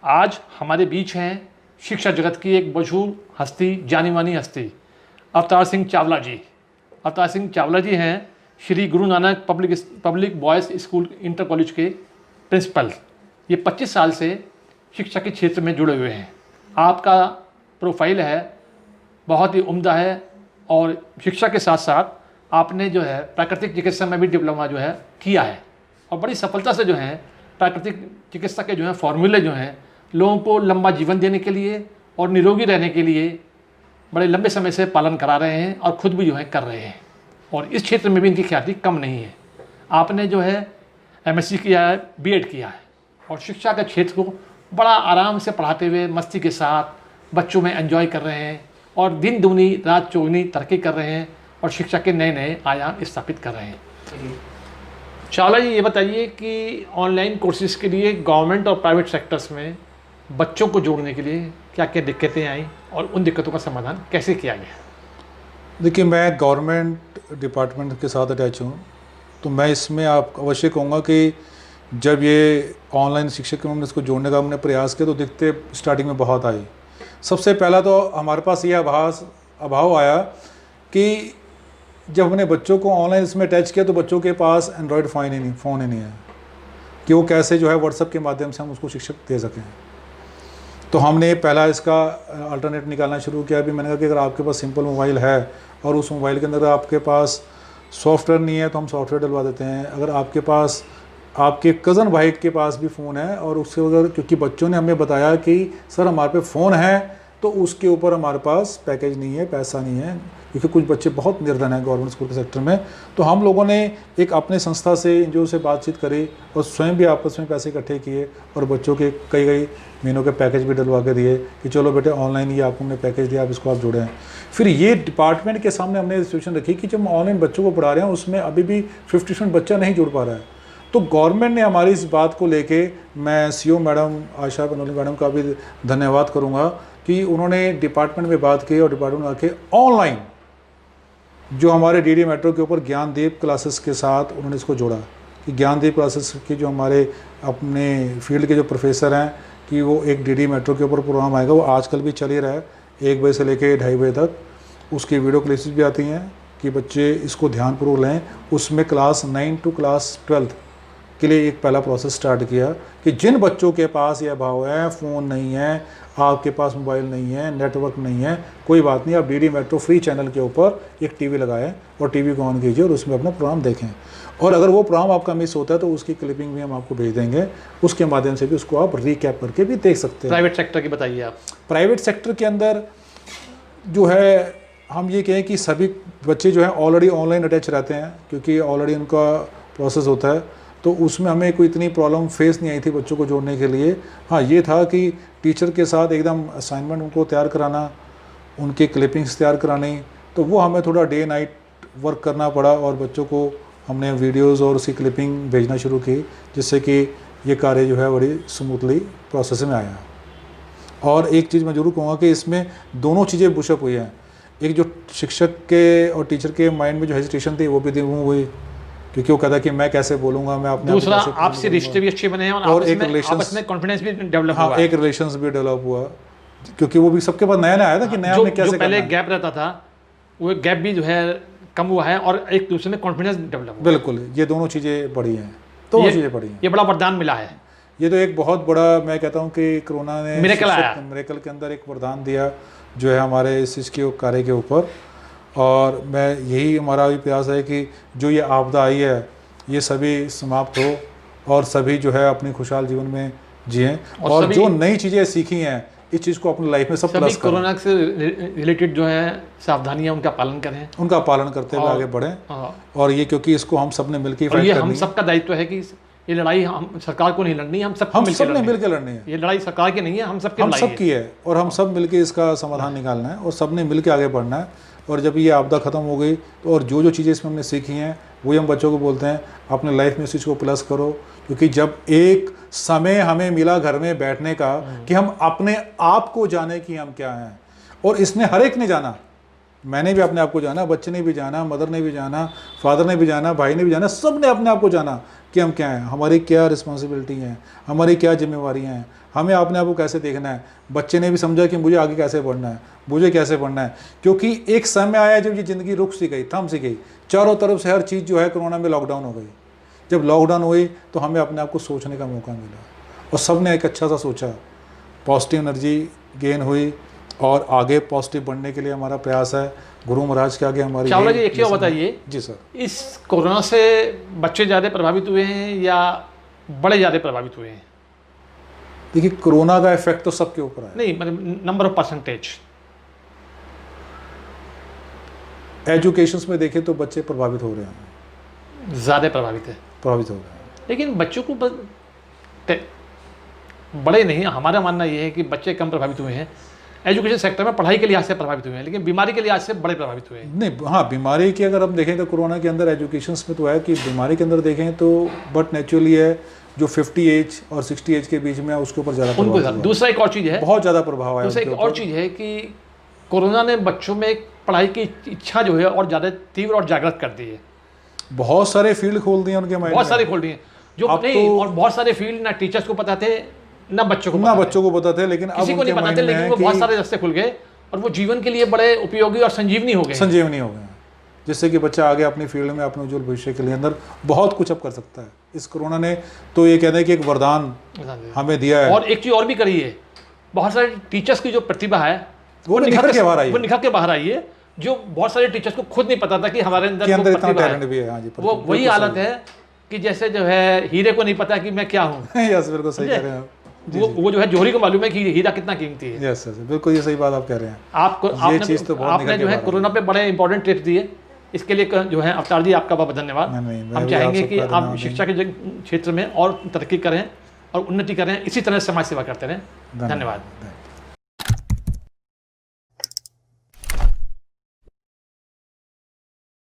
आज हमारे बीच हैं शिक्षा जगत की एक मशहूर हस्ती, जानी मानी हस्ती, अवतार सिंह चावला जी। अवतार सिंह चावला जी हैं Shri Guru Nanak public boys school inter college के प्रिंसिपल। ये 25 साल से शिक्षा के क्षेत्र में जुड़े हुए हैं। आपका प्रोफाइल है बहुत ही उम्दा है और शिक्षा के साथ साथ आपने जो है प्राकृतिक चिकित्सा में भी डिप्लोमा जो है किया है और बड़ी सफलता से जो है प्राकृतिक चिकित्सा के जो है फॉर्मूले जो हैं लोगों को लंबा जीवन देने के लिए और निरोगी रहने के लिए बड़े लंबे समय से पालन करा रहे हैं और ख़ुद भी जो है कर रहे हैं और इस क्षेत्र में भी इनकी ख्याति कम नहीं है। आपने जो है MSc किया है, B.Ed किया है और शिक्षा के क्षेत्र को बड़ा आराम से पढ़ाते हुए मस्ती के साथ बच्चों में एंजॉय कर रहे हैं और दिन दूनी रात चौगुनी तरक्की कर रहे हैं और शिक्षा के नए नए आयाम स्थापित कर रहे हैं। चावला जी, ये बताइए कि ऑनलाइन कोर्सेज़ के लिए गवर्नमेंट और प्राइवेट सेक्टर्स में बच्चों को जोड़ने के लिए क्या क्या दिक्कतें आई और उन दिक्कतों का समाधान कैसे किया गया? देखिए, मैं गवर्नमेंट डिपार्टमेंट के साथ अटैच हूँ, तो मैं इसमें आप अवश्य कहूँगा कि जब ये ऑनलाइन शिक्षा के हमने इसको जोड़ने का हमने प्रयास किया तो दिक्कतें स्टार्टिंग में बहुत आई। सबसे पहला तो हमारे पास ये अभाव आया कि जब हमने बच्चों को ऑनलाइन इसमें अटैच किया तो बच्चों के पास एंड्रॉयड फ़ोन ही नहीं है कि वो कैसे जो है व्हाट्सएप के माध्यम से हम उसको शिक्षा दे सकें। तो हमने पहला इसका अल्टरनेट निकालना शुरू किया। अभी मैंने कहा कि अगर आपके पास सिंपल मोबाइल है और उस मोबाइल के अंदर आपके पास सॉफ्टवेयर नहीं है तो हम सॉफ्टवेयर डलवा देते हैं। अगर आपके पास आपके कज़न भाई के पास भी फ़ोन है और उससे अगर, क्योंकि बच्चों ने हमें बताया कि सर हमारे पे फ़ोन है तो उसके ऊपर हमारे पास पैकेज नहीं है, पैसा नहीं है, क्योंकि कुछ बच्चे बहुत निर्धन हैं गवर्नमेंट स्कूल के सेक्टर में। तो हम लोगों ने एक अपने संस्था से एनजीओ से बातचीत करी और स्वयं भी आपस में पैसे इकट्ठे किए और बच्चों के कई महीनों के पैकेज भी डलवा के दिए कि चलो बेटे ऑनलाइन ये आपको हमने पैकेज दिया, आप इसको आप जुड़े हैं। फिर ये डिपार्टमेंट के सामने हमने सिचुएशन रखी कि जब हम ऑनलाइन बच्चों को पढ़ा रहे हैं उसमें अभी भी 50% बच्चा नहीं जुड़ पा रहा है। तो गवर्नमेंट ने हमारी इस बात को लेके, मैं CEO मैडम आशा बनोली मैडम का भी धन्यवाद करूँगा कि उन्होंने डिपार्टमेंट में बात की और डिपार्टमेंट में आके ऑनलाइन जो हमारे DD मेट्रो के ऊपर ज्ञानदीप क्लासेस के साथ उन्होंने इसको जोड़ा कि ज्ञानदीप क्लासेस के जो हमारे अपने फील्ड के जो प्रोफेसर हैं कि वो एक DD मेट्रो के ऊपर प्रोग्राम आएगा, वो आजकल भी चल ही रहा है 1 बजे से लेकर 2:30 बजे तक। उसकी वीडियो क्लासेस भी आती हैं कि बच्चे इसको ध्यानपूर्वक लें। उसमें क्लास 9 to क्लास 12 के लिए एक पहला प्रोसेस स्टार्ट किया कि जिन बच्चों के पास ये अभाव है, फ़ोन नहीं है, आपके पास मोबाइल नहीं है, नेटवर्क नहीं है, कोई बात नहीं, आप DD मेट्रो फ्री चैनल के ऊपर एक TV लगाएं और TV को ऑन कीजिए और उसमें अपना प्रोग्राम देखें। और अगर वो प्रोग्राम आपका मिस होता है तो उसकी क्लिपिंग भी हम आपको भेज देंगे, उसके माध्यम से भी उसको आप रिकैप करके भी देख सकते हैं। प्राइवेट सेक्टर की बताइए आप। प्राइवेट सेक्टर के अंदर जो है हम ये कहें कि सभी बच्चे जो हैं ऑलरेडी ऑनलाइन अटैच रहते हैं क्योंकि ऑलरेडी उनका प्रोसेस होता है, तो उसमें हमें कोई इतनी प्रॉब्लम फेस नहीं आई थी बच्चों को जोड़ने के लिए। हाँ, ये था कि टीचर के साथ एकदम असाइनमेंट उनको तैयार कराना, उनके क्लिपिंग्स तैयार करानी, तो वो हमें थोड़ा डे नाइट वर्क करना पड़ा और बच्चों को हमने वीडियोस और उसकी क्लिपिंग भेजना शुरू की, जिससे कि ये कार्य जो है बड़ी स्मूथली प्रोसेस में आया। और एक चीज़ मैं ज़रूर कहूँगा कि इसमें दोनों चीज़ें पुशअप हुई हैं। एक जो शिक्षक के और टीचर के माइंड में जो हेजिटेशन थी वो भी रिमूव हुई, क्योंकि वो कहता कि मैं कैसे बोलूँगा, मैं अपने दूसरा आपसे रिश्ते भी अच्छे बने हैं और एक आपस में कॉन्फिडेंस भी डेवलप हुआ। हाँ, एक रिलेशंस भी डेवलप हुआ, क्योंकि वो भी सबके पास नया आया था कि नया में कैसे जो पहले गैप रहता था वो गैप भी जो है कम हुआ है और एक दूसरे में कॉन्फिडेंस डेवलप हुआ। बिल्कुल, ये दोनों चीज़ें बड़ी हैं, दोनों चीज़ें बड़ी हैं। ये बड़ा वरदान मिला है। ये तो एक बहुत बड़ा, मैं कहता हूँ कि कोरोना ने मिरेकल के अंदर एक वरदान दिया जो है हमारे इस चीज़ कार्य के ऊपर। और मैं यही हमारा भी प्रयास है कि जो ये आपदा आई है ये सभी समाप्त हो और सभी जो है अपनी खुशहाल जीवन में जिएं और जो नई चीज़ें सीखी हैं इस चीज़ को अपनी लाइफ में सब प्लस करें। कोरोना से रिलेटेड जो है सावधानियां उनका पालन करें, उनका पालन करते हुए आगे बढ़ें। और ये क्योंकि इसको हम सब ने मिलकर फाइट करनी है। हम सबका दायित्व है कि ये लड़ाई हम सरकार को नहीं लड़नी, हम सब मिलकर लड़नी है। ये लड़ाई सरकार की नहीं है, हम सबकी है और हम सब मिलकर इसका समाधान निकालना है और सब ने मिलकर आगे बढ़ना है। और जब ये आपदा ख़त्म हो गई तो और जो चीज़ें इसमें हमने सीखी हैं वही हम बच्चों को बोलते हैं अपने लाइफ में इस चीज़ को प्लस करो, क्योंकि जब एक समय हमें मिला घर में बैठने का कि हम अपने आप को जाने कि हम क्या हैं, और इसने हर एक ने जाना, मैंने भी अपने आप को जाना, बच्चे ने भी जाना, मदर ने भी जाना, फादर ने भी जाना, भाई ने भी जाना, सब ने अपने आप को जाना कि हम क्या हैं, हमारी क्या रिस्पॉन्सिबिलिटी हैं, हमारी क्या जिम्मेवारियाँ हैं, हमें अपने आप को कैसे देखना है। बच्चे ने भी समझा कि मुझे आगे कैसे बढ़ना है, मुझे कैसे बढ़ना है, क्योंकि एक समय आया जब ये ज़िंदगी रुक सी गई, थम सी गई, चारों तरफ से हर चीज़ जो है कोरोना में लॉकडाउन हो गई। जब लॉकडाउन हुई तो हमें अपने आप को सोचने का मौका मिला और सब ने एक अच्छा सा सोचा, पॉजिटिव एनर्जी गेन हुई और आगे पॉजिटिव बढ़ने के लिए हमारा प्रयास है। गुरु महाराज के आगे हमारी चावला जी, एक चीज़ और बताइए। जी सर। इस कोरोना से बच्चे ज़्यादा प्रभावित हुए हैं या बड़े ज़्यादा प्रभावित हुए हैं? देखिए, कोरोना का इफेक्ट तो सबके ऊपर है। नहीं, मतलब नंबर ऑफ परसेंटेज। एजुकेशंस में देखें तो बच्चे प्रभावित हो रहे हैं, ज़्यादा प्रभावित है। प्रभावित हो रहे हैं। लेकिन बच्चों को बड़े नहीं, हमारा मानना ये है कि बच्चे कम प्रभावित हुए हैं एजुकेशन सेक्टर में, पढ़ाई के लिहाज से प्रभावित हुए हैं, लेकिन बीमारी के लिहाज से बड़े प्रभावित हुए हैं। नहीं, हाँ, बीमारी की अगर हम देखें तो कोरोना के अंदर एजुकेशंस में तो है कि बीमारी के अंदर देखें तो बट नेचुरली है जो 50 एज और 60 एज के बीच में है उसके ऊपर ज़्यादा प्रभाव हुआ। दूसरा एक और चीज़ है, बहुत ज़्यादा प्रभाव है। दूसरा एक और चीज़ है कि कोरोना ने बच्चों में पढ़ाई की इच्छा जो है और ज़्यादा तीव्र और जागृत कर दी है। बहुत सारे फील्ड खोल दिए उनके माइंड में, बहुत सारे खोल दिए जो नहीं, और बहुत सारे फील्ड ना टीचर्स को पता थे ना बच्चों को पता थे, लेकिन किसी को नहीं पता थे, लेकिन वो बहुत सारे रास्ते खुल गए और वो जीवन के लिए बड़े उपयोगी और संजीवनी हो गए, जिससे कि बच्चा आगे अपनी फील्ड में अपने उज्जवल भविष्य के लिए अंदर बहुत कुछ अब कर सकता है। इस कोरोना ने तो ये कहते हैं कि एक वरदान हमें दिया है। और एक चीज़ और भी करी है, बहुत सारे टीचर्स की जो प्रतिभा है वो निखर के बाहर आई है, जो बहुत सारे टीचर्स को खुद नहीं पता था कि हमारे अंदर इतना टैलेंट भी है। हाँ जी, वो वही हालत है कि जैसे जो है हीरे को नहीं पता कि मैं क्या हूँ। यस, बिल्कुल सही कह रहे हैं आप। वो जो है जोहरी को मालूम है कि हीरा कितना कीमती है। यस, बिल्कुल ये सही बात आप कह रहे हैं। आपने जो है कोरोना पे बड़े इंपॉर्टेंट टिप्स दिए, इसके लिए जो है अवतार जी आपका बहुत धन्यवाद। हम चाहेंगे कि आप शिक्षा के क्षेत्र में और तरक्की करें और उन्नति करें, इसी तरह समाज सेवा करते रहें। धन्यवाद।